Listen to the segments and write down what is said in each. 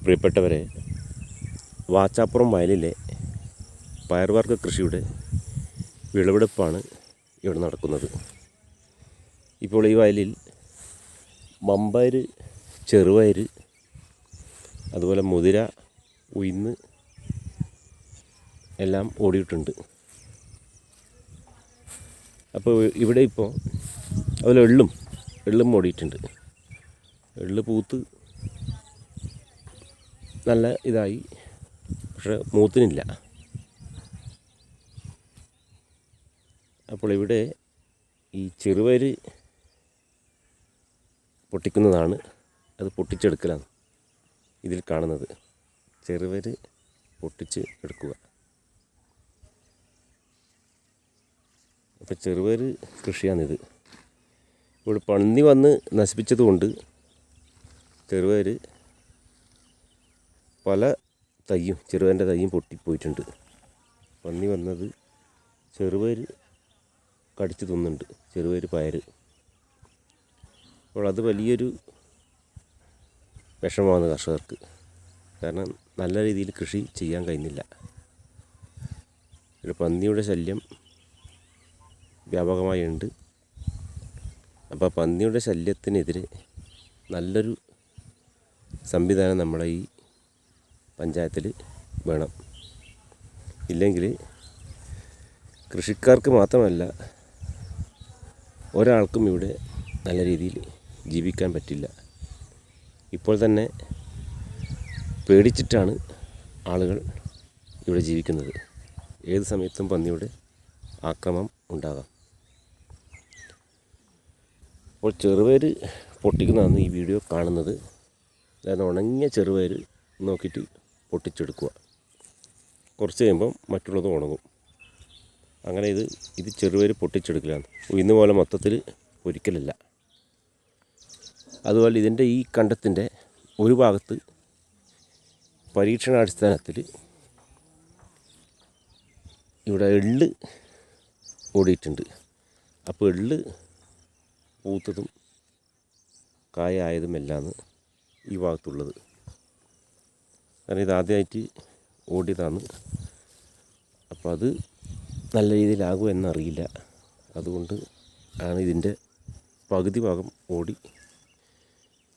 പ്രിയപ്പെട്ടവരെ, വാച്ചാപ്പുറം വയലിലെ പയർവർഗ്ഗ കൃഷിയുടെ വിളവെടുപ്പാണ് ഇവിടെ നടക്കുന്നത്. ഇപ്പോൾ ഈ വയലിൽ മമ്പയർ, ചെറുപയർ, അതുപോലെ മുതിര, ഉഴുന്ന് എല്ലാം ഓടിയിട്ടുണ്ട്. അപ്പോൾ ഇവിടെ ഇപ്പോൾ അതുപോലെ എള്ളും ഓടിയിട്ടുണ്ട്. എള്ള് പൂത്ത് നല്ല ഇതായി, പക്ഷെ മൂത്തിനില്ല. അപ്പോൾ ഇവിടെ ഈ ചെറുപയർ പൊട്ടിക്കുന്നതാണ്, അത് പൊട്ടിച്ചെടുക്കലാണ് ഇതിൽ കാണുന്നത്. ചെറുപയർ പൊട്ടിച്ച് എടുക്കുക. അപ്പോൾ ചെറുപയർ കൃഷിയാണിത്. ഇവിടെ പന്നി വന്ന് നശിപ്പിച്ചത് കൊണ്ട് ചെറുപയർ പല ചെറുപയറിൻ്റെ തയ്യും പൊട്ടിപ്പോയിട്ടുണ്ട്. പന്നി വന്നത് ചെറുപയർ കടിച്ചു തിന്നുന്നുണ്ട്, ചെറുപയർ പയർ. അപ്പോൾ അത് വലിയൊരു വിഷമമാണ് കർഷകർക്ക്. കാരണം നല്ല രീതിയിൽ കൃഷി ചെയ്യാൻ കഴിയുന്നില്ല. ഒരു പന്നിയുടെ ശല്യം വ്യാപകമായുണ്ട്. അപ്പോൾ പന്നിയുടെ ശല്യത്തിനെതിരെ നല്ലൊരു സംവിധാനം നമ്മളെ ഈ പഞ്ചായത്തിൽ വേണം. ഇല്ലെങ്കിൽ കൃഷിക്കാർക്ക് മാത്രമല്ല, ഒരാൾക്കും ഇവിടെ നല്ല രീതിയിൽ ജീവിക്കാൻ പറ്റില്ല. ഇപ്പോൾ തന്നെ പേടിച്ചിട്ടാണ് ആളുകൾ ഇവിടെ ജീവിക്കുന്നത്. ഏത് സമയത്തും പന്നിയുടെ ആക്രമണം ഉണ്ടാകാം. അപ്പോൾ ചെറുപയർ പൊട്ടിക്കുന്നതാണ് ഈ വീഡിയോ കാണുന്നത്. അതായത് ഉണങ്ങിയ ചെറുപയർ നോക്കിയിട്ട് പൊട്ടിച്ചെടുക്കുക. കുറച്ച് കഴിയുമ്പം മറ്റുള്ളത് ഉണങ്ങും. അങ്ങനെ ഇത് ചെറുപയർ പൊട്ടിച്ചെടുക്കലാണ്. ഇന്ന് പോലെ മൊത്തത്തിൽ പൊരിക്കലല്ല. അതുപോലെ ഇതിൻ്റെ ഈ കണ്ടത്തിൻ്റെ ഒരു ഭാഗത്ത് പരീക്ഷണാടിസ്ഥാനത്തിൽ ഇവിടെ എള്ള് ഓടിയിട്ടുണ്ട്. അപ്പോൾ എള്ള് പൂത്തതും കായായതുമെല്ലാമാണ് ഈ ഭാഗത്തുള്ളത്. കാരണം ഇതാദ്യമായിട്ട് ഓടിയതാണ്. അപ്പോൾ അത് നല്ല രീതിയിലാകുമോ എന്നറിയില്ല. അതുകൊണ്ട് ആണ് ഇതിൻ്റെ പകുതി ഭാഗം ഓടി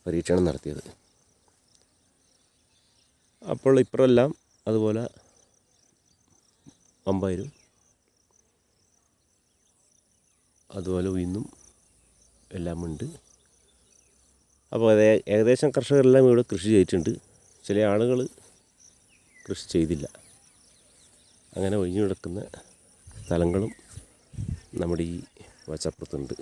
പരീക്ഷണം നടത്തിയത്. അപ്പോൾ ഇപ്പുറമെല്ലാം അതുപോലെ മമ്പയരും അതുപോലെ ഉഴുന്നും എല്ലാം ഉണ്ട്. അപ്പോൾ ഏകദേശം കർഷകരെല്ലാം ഇവിടെ കൃഷി ചെയ്തിട്ടുണ്ട്. ചില ആളുകൾ കൃഷി ചെയ്തില്ല. അങ്ങനെ ഒഴിഞ്ഞു കിടക്കുന്ന സ്ഥലങ്ങളും നമ്മുടെ ഈ വാച്ചാപ്പുറത്തുണ്ട്.